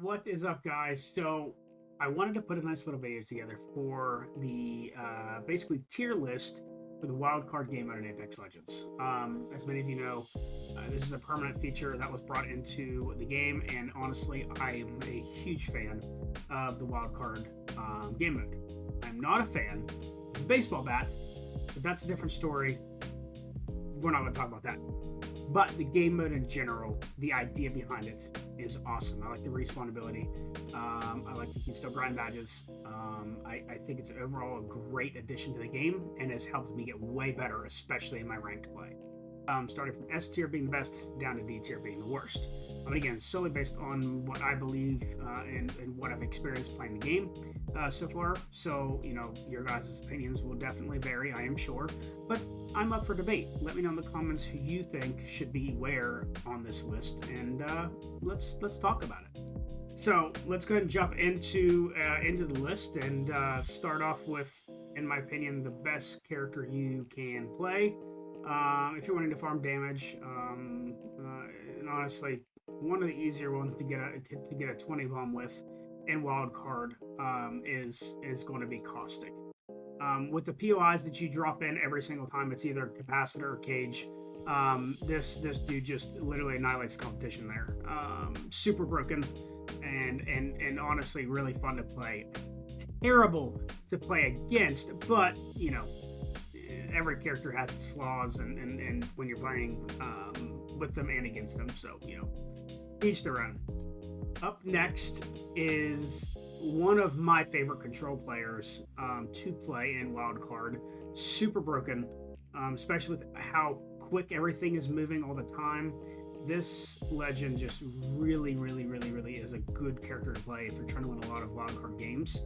What is up, guys? So, I wanted to put a nice little video together for the basically tier list for the wildcard game mode in Apex Legends. As many of you know, this is a permanent feature that was brought into the game, and honestly, I am a huge fan of the wildcard game mode. I'm not a fan of the baseball bat, but that's a different story. We're not going to talk about that. But the game mode in general, the idea behind it is awesome. I like the respawn ability. I like that you can still grind badges. I think it's overall a great addition to the game and has helped me get way better, especially in my ranked play. Starting from S tier being the best down to D tier being the worst. Again, solely based on what I believe and what I've experienced playing the game so far. So, your guys' opinions will definitely vary, I am sure. But I'm up for debate. Let me know in the comments who you think should be where on this list, and let's talk about it. So let's go ahead and jump into the list and start off with, in my opinion, the best character you can play. If you're wanting to farm damage, and honestly, one of the easier ones to get a 20 bomb with in wildcard is going to be caustic. With the POIs that you drop in every single time, it's either capacitor or cage. This dude just literally annihilates competition there. Super broken and honestly really fun to play. Terrible to play against, but every character has its flaws, and when you're playing with them and against them, so each their own. Up next is one of my favorite control players to play in wildcard. Super broken, especially with how quick everything is moving all the time. This legend just really is a good character to play if you're trying to win a lot of wildcard games,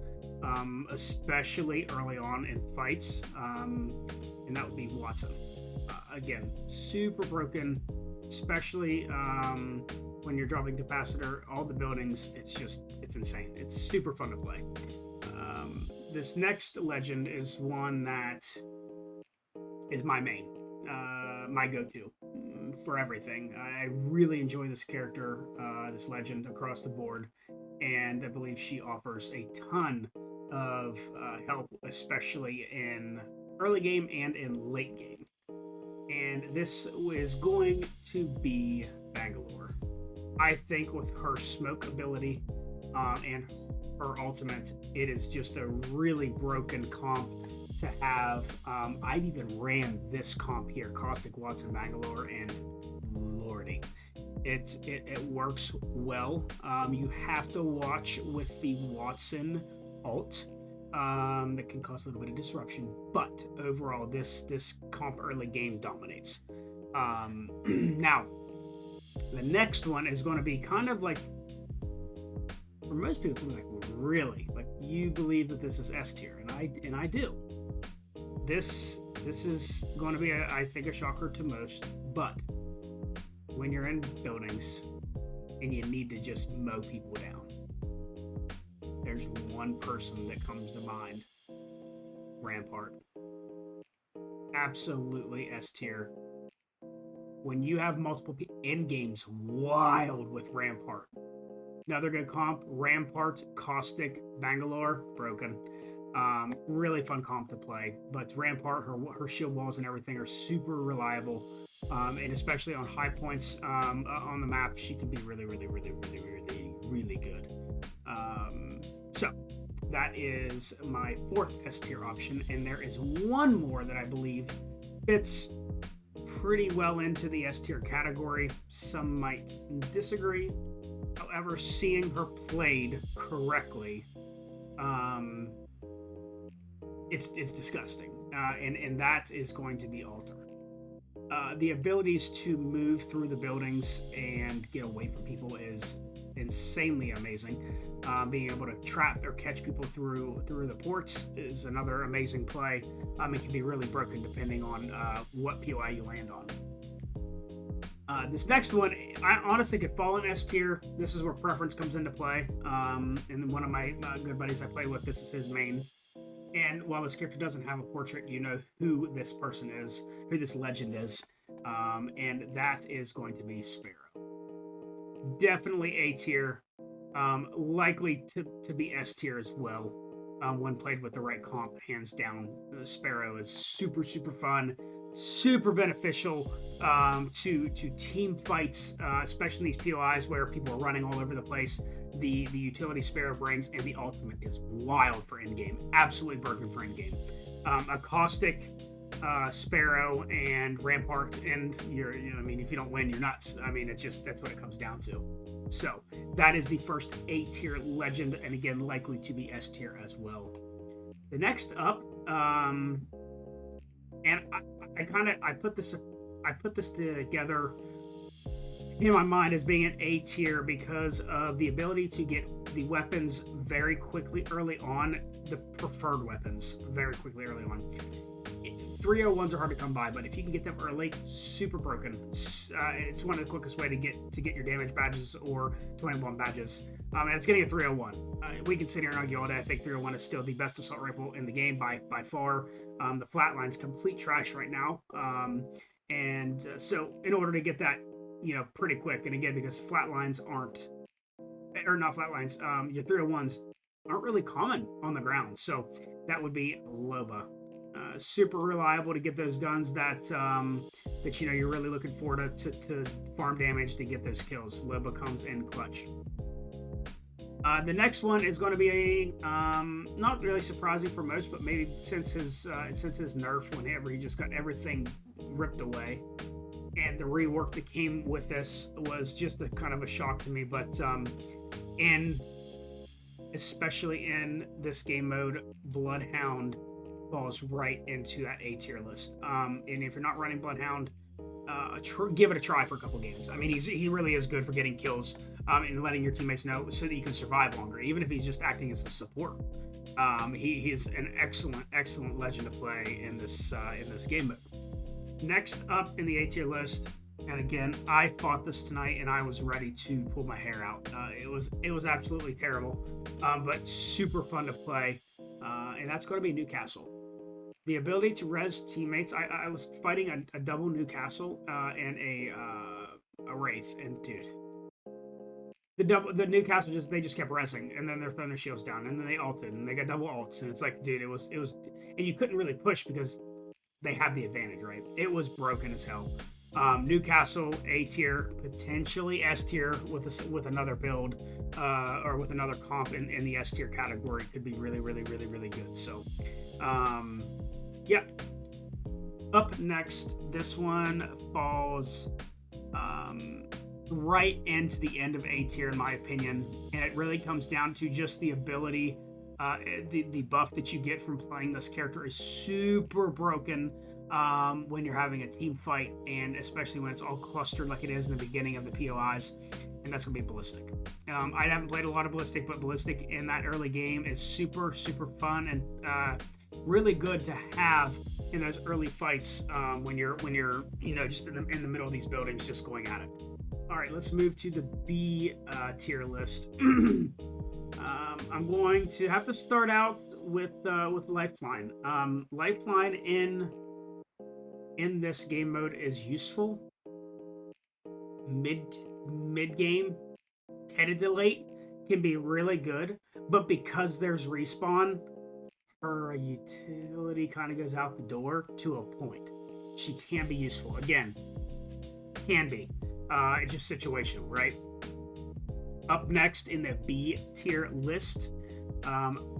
especially early on in fights, and that would be Watson. Again, super broken, especially when you're dropping capacitor, all the buildings, it's insane. It's super fun to play. This next legend is one that is my main, my go-to for everything. I really enjoy this character, this legend across the board, and I believe she offers a ton of help, especially in early game and in late game. And this is going to be Bangalore. I think with her smoke ability and her ultimate, it is just a really broken comp to have. I've even ran this comp here, Caustic Watson Bangalore, and lordy, it works well. You have to watch with the Watson ult. That can cause a little bit of disruption, but overall, this comp early game dominates. Now, the next one is going to be kind of like, for most people, it's like, really, like, you believe that this is S tier, and I do. This is going to be, I think, a shocker to most, but when you're in buildings and you need to just mow people down, there's one person that comes to mind. Rampart. Absolutely S tier. When you have multiple people in games, wild with Rampart. Another good comp, Rampart, Caustic, Bangalore, broken. Really fun comp to play. But Rampart, her shield walls and everything are super reliable. And especially on high points on the map, she can be really good. So that is my fourth S tier option, and there is one more that I believe fits pretty well into the S tier category. Some might disagree. However, seeing her played correctly, it's disgusting, and that is going to be Alter. The abilities to move through the buildings and get away from people is insanely amazing. Being able to trap or catch people through the ports is another amazing play. It can be really broken depending on what POI you land on. This next one, I honestly could fall in S tier. This is where preference comes into play. And one of my good buddies I play with, this is his main. And while this character doesn't have a portrait, you know who this person is, who this legend is. And that is going to be Sparrow. Definitely A tier. Likely to be S tier as well. When played with the right comp, hands down. Sparrow is super super fun, super beneficial to team fights, especially in these POIs where people are running all over the place. The utility Sparrow brings, and the ultimate is wild for endgame, absolutely broken for endgame. A caustic Sparrow and Rampart, and I mean, if you don't win, you're nuts. I mean, it's just that's what it comes down to. So that is the first A tier legend, and again, likely to be S tier as well. The next up, and I put this together in my mind as being an A tier because of the ability to get the weapons very quickly early on, the preferred weapons very quickly early on. 301s are hard to come by, but if you can get them early, super broken. It's one of the quickest way to get your damage badges or 21 badges. And it's getting a 301. We can sit here and argue all day. I think 301 is still the best assault rifle in the game by far. The flatline's complete trash right now. So in order to get that, pretty quick, and again, because flatlines aren't, or not flatlines, your 301s aren't really common on the ground. So that would be Loba. Super reliable to get those guns that you're really looking for to farm damage to get those kills. Loba comes in clutch. The next one is going to be not really surprising for most, but maybe since his nerf, whenever he just got everything ripped away, and the rework that came with this was just a kind of a shock to me. But especially in this game mode, Bloodhound falls right into that A tier list. And if you're not running Bloodhound, give it a try for a couple games. I mean, he really is good for getting kills and letting your teammates know so that you can survive longer, even if he's just acting as a support. He is an excellent legend to play in this game mode. Next up in the A tier list, and again, I fought this tonight and I was ready to pull my hair out. It was absolutely terrible, but super fun to play, and that's going to be Newcastle. The ability to res teammates. I was fighting a double Newcastle and a Wraith, and dude, the Newcastle they just kept resing, and then their Thunder Shield's down, and then they ulted, and they got double ults, and it's like, dude, it was, and you couldn't really push because they have the advantage, right? It was broken as hell. Newcastle A tier, potentially S tier with another build or with another comp in the S tier category could be really good. So. Yep. Up next, this one falls right into the end of A tier, in my opinion, and it really comes down to just the ability. The buff that you get from playing this character is super broken when you're having a team fight, and especially when it's all clustered like it is in the beginning of the POIs, and that's going to be Ballistic. I haven't played a lot of Ballistic, but Ballistic in that early game is super fun and really good to have in those early fights when you're just in the middle of these buildings just going at it. All right, let's move to the B tier list. I'm going to have to start out with Lifeline. Lifeline in this game mode is useful. Mid game, headed to late, can be really good, but because there's respawn, her utility kind of goes out the door to a point. She can be useful. Again, can be. It's just situational, right? Up next in the B tier list,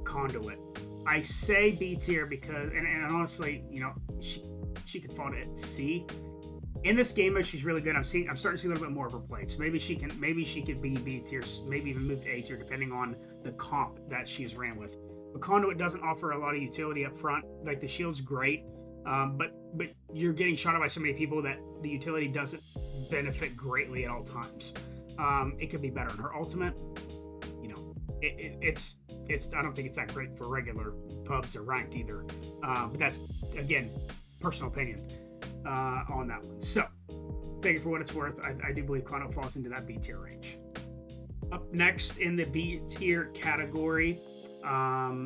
Conduit. I say B tier because, and honestly, she could fall to C. In this game mode, she's really good. I'm starting to see a little bit more of her play. So maybe she could be B tier, maybe even move to A tier, depending on the comp that she's ran with. But Conduit doesn't offer a lot of utility up front. Like, the shield's great, but you're getting shot at by so many people that the utility doesn't benefit greatly at all times. It could be better in her ultimate. It's I don't think it's that great for regular pubs or ranked either. But that's, again, personal opinion on that one. So take it for what it's worth. I do believe Conduit falls into that B tier range. Up next in the B tier category,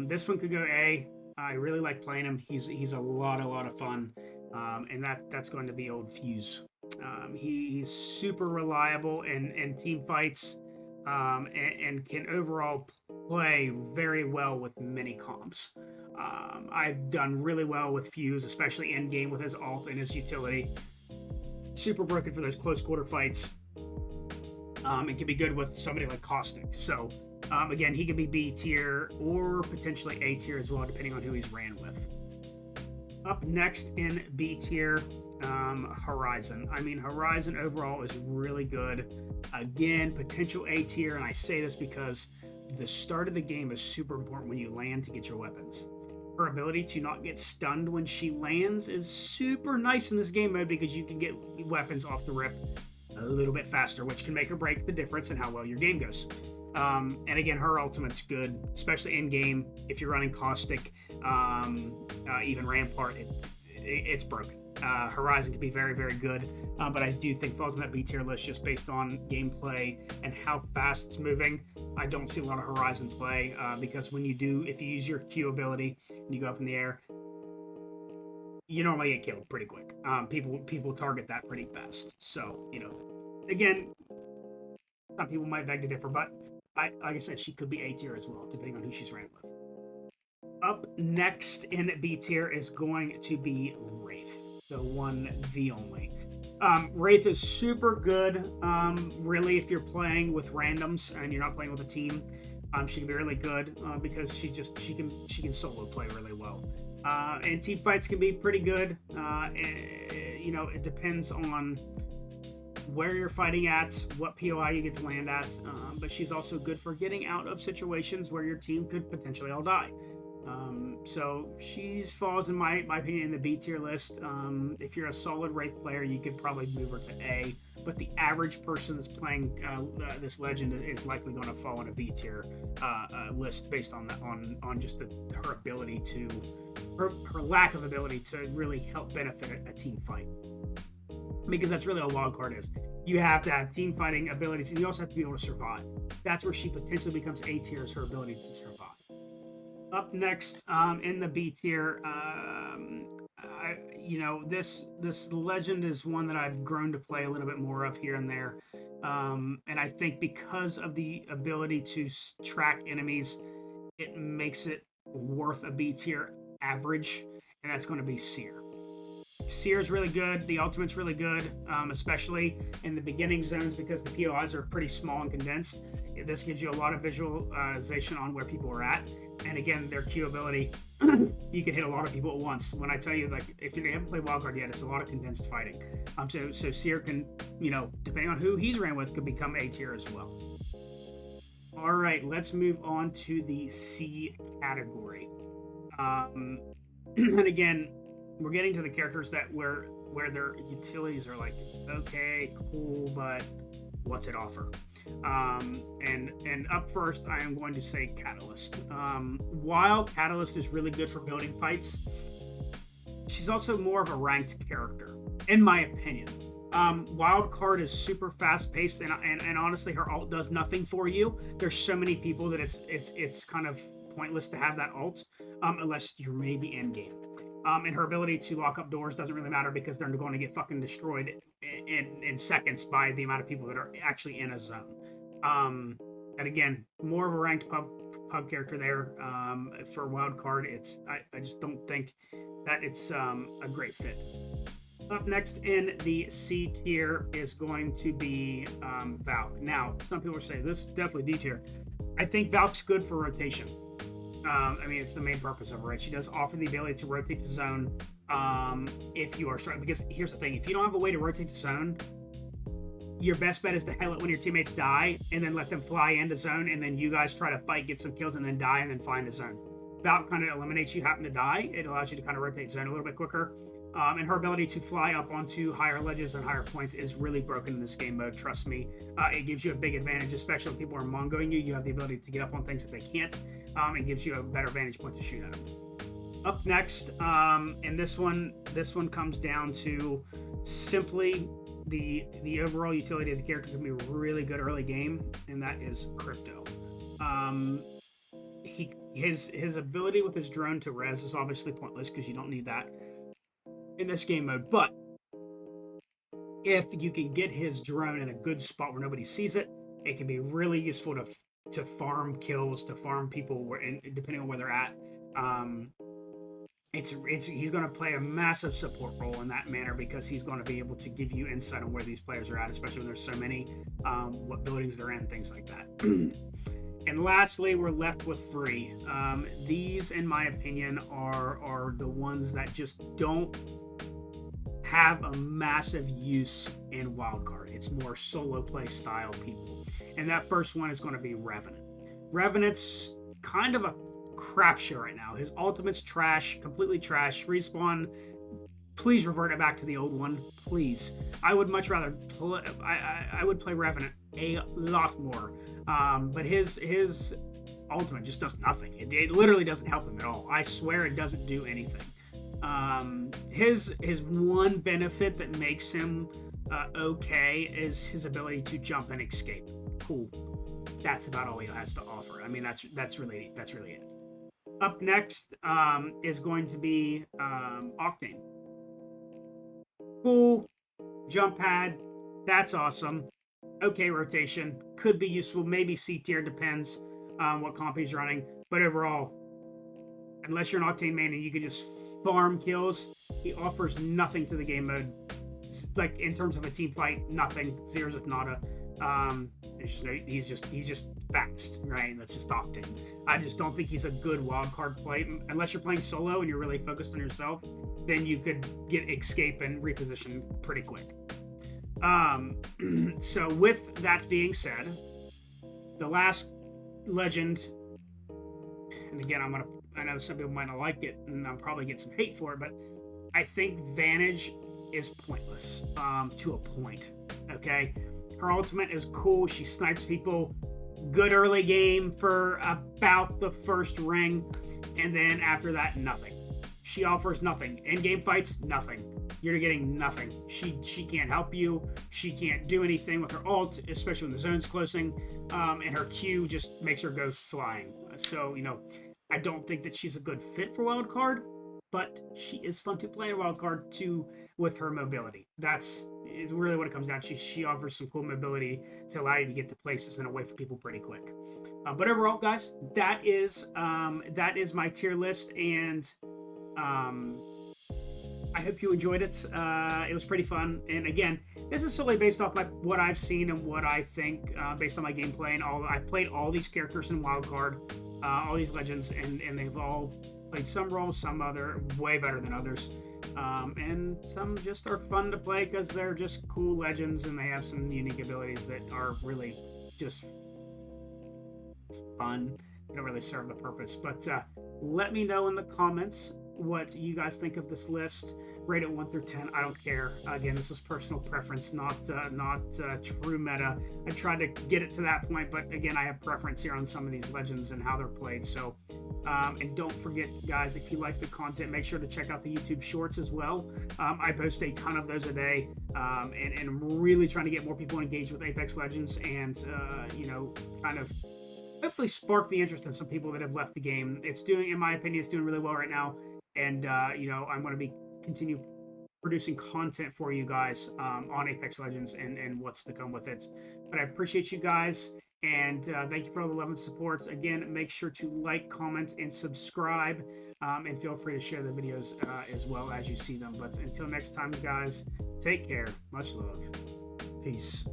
this one could go A. I really like playing him. He's a lot of fun, and that's going to be old Fuse. He's super reliable in team fights. and can overall play very well with many comps. I've done really well with Fuse, especially in game with his ult and his utility. Super broken for those close quarter fights. It can be good with somebody like Caustic. So, again, he can be B tier or potentially A tier as well, depending on who he's ran with. Up next in B tier, Horizon. I mean, Horizon overall is really good. Again, potential A tier, and I say this because the start of the game is super important when you land to get your weapons. Her ability to not get stunned when she lands is super nice in this game mode because you can get weapons off the rip a little bit faster, which can make or break the difference in how well your game goes. And again, her ultimate's good, especially in game. If you're running Caustic, even Rampart, it's broken. Horizon can be very, very good, but I do think falls in that B tier list just based on gameplay and how fast it's moving. I don't see a lot of Horizon play because when you do, if you use your Q ability and you go up in the air, you normally get killed pretty quick. People target that pretty fast. So, again, some people might beg to differ, but like I said, she could be A tier as well, depending on who she's ran with. Up next in B tier is going to be Wraith, the one, the only. Wraith is super good. Really, if you're playing with randoms and you're not playing with a team, she can be really good because she can solo play really well. And team fights can be pretty good. It depends on where you're fighting at, what POI you get to land at, but she's also good for getting out of situations where your team could potentially all die. So she falls, in my opinion, in the B tier list. If you're a solid Wraith player, you could probably move her to A, but the average person that's playing this legend is likely going to fall in a B tier list based on that, on just her ability to, her lack of ability to really help benefit a team fight. Because that's really all wildcard is. You have to have team fighting abilities, and you also have to be able to survive. That's where she potentially becomes A tier, is her ability to survive. Up next in the B tier, this legend is one that I've grown to play a little bit more of here and there, and I think because of the ability to track enemies, it makes it worth a B tier average, and that's going to be Seer. Seer's really good. The ultimate's really good, especially in the beginning zones because the POIs are pretty small and condensed. This gives you a lot of visualization on where people are at. And again, their Q ability, you can hit a lot of people at once. When I tell you, like, if you haven't played Wildcard yet, it's a lot of condensed fighting. So Seer can, depending on who he's ran with, could become A tier as well. All right, let's move on to the C category. And again, we're getting to the characters that where their utilities are like, okay, cool, but what's it offer? And up first, I am going to say Catalyst. While Catalyst is really good for building fights, she's also more of a ranked character, in my opinion. Wildcard is super fast-paced, and honestly, her ult does nothing for you. There's so many people that it's kind of pointless to have that ult unless you're maybe in game. And her ability to lock up doors doesn't really matter because they're going to get fucking destroyed in seconds by the amount of people that are actually in a zone. And again, more of a ranked pub character there. For Wildcard, I just don't think that it's a great fit. Up next in the C tier is going to be Valk. Now, some people are saying this is definitely D tier. I think Valk's good for rotation. It's the main purpose of her, right? She does offer the ability to rotate the zone if you are struggling. Because here's the thing, if you don't have a way to rotate the zone, your best bet is to hell it when your teammates die and then let them fly into zone, and then you guys try to fight, get some kills, and then die, and then find a zone. Valk kind of eliminates you happen to die. It allows you to kind of rotate zone a little bit quicker. And her ability to fly up onto higher ledges and higher points is really broken in this game mode, trust me. It gives you a big advantage, especially when people are mongoing you. You have the ability to get up on things that they can't, and gives you a better vantage point to shoot at them. Up next, and this one comes down to simply the overall utility of the character can be really good early game, and that is Crypto. His ability with his drone to res is obviously pointless because you don't need that in this game mode, but if you can get his drone in a good spot where nobody sees it It can be really useful to farm kills, to farm people, depending on where they're at. Um, he's going to play a massive support role in that manner because he's going to be able to give you insight on where these players are at, especially when there's so many, what buildings they're in, things like that. And lastly, we're left with 3. These, in my opinion, are the ones that just don't have a massive use in Wildcard. It's more solo play style people. And that first one is going to be Revenant. Revenant's kind of a crap show right now. His ultimate's trash, completely trash. Respawn, please revert it back to the old one, please. I would much rather play, I would play Revenant a lot more. But his ultimate just does nothing. It literally doesn't help him at all. I swear it doesn't do anything. His one benefit that makes him okay is his ability to jump and escape. Cool. That's about all he has to offer. I mean, that's really it. Up next is going to be Octane. Cool. Jump pad. That's awesome. Okay, rotation. Could be useful. Maybe C tier. Depends what comp he's running. But overall, unless you're an Octane main and you can just farm kills, he offers nothing to the game mode. Like, in terms of a team fight, nothing. Zeros if nada. He's just fast, right? That's just Octane. I just don't think he's a good wildcard play. Unless you're playing solo and you're really focused on yourself, then you could get escape and reposition pretty quick. So with that being said, the last legend, and again, I know some people might not like it, and I'll probably get some hate for it, but I think Vantage is pointless to a point. Okay, her ultimate is cool. She snipes people. Good early game for about the first ring, and then after that, nothing. She offers nothing. In-game fights, nothing. You're getting nothing. She can't help you. She can't do anything with her ult, especially when the zone's closing. And her Q just makes her go flying. So, I don't think that she's a good fit for wildcard, but she is fun to play in wildcard too with her mobility. That's really what it comes down to. She offers some cool mobility to allow you to get to places and away from people pretty quick. But overall, guys, that is my tier list, and I hope you enjoyed it. It was pretty fun. And again, this is solely based off what I've seen and what I think based on my gameplay. And I've played all these characters in Wildcard, all these legends, and they've all played some roles, some other way better than others. And some just are fun to play because they're just cool legends and they have some unique abilities that are really just fun. They don't really serve the purpose. But let me know in the comments what you guys think of this list. Rate it 1 through 10. I don't care. Again, this is personal preference, not true meta. I tried to get it to that point, but again, I have preference here on some of these legends and how they're played. So, and don't forget, guys, if you like the content, make sure to check out the YouTube Shorts as well. I post a ton of those a day, and I'm really trying to get more people engaged with Apex Legends, and kind of hopefully spark the interest in some people that have left the game. In my opinion, it's doing really well right now. And, I'm going to continue producing content for you guys on Apex Legends and what's to come with it. But I appreciate you guys, and thank you for all the love and support. Again, make sure to like, comment, and subscribe, and feel free to share the videos as well as you see them. But until next time, guys, take care. Much love. Peace.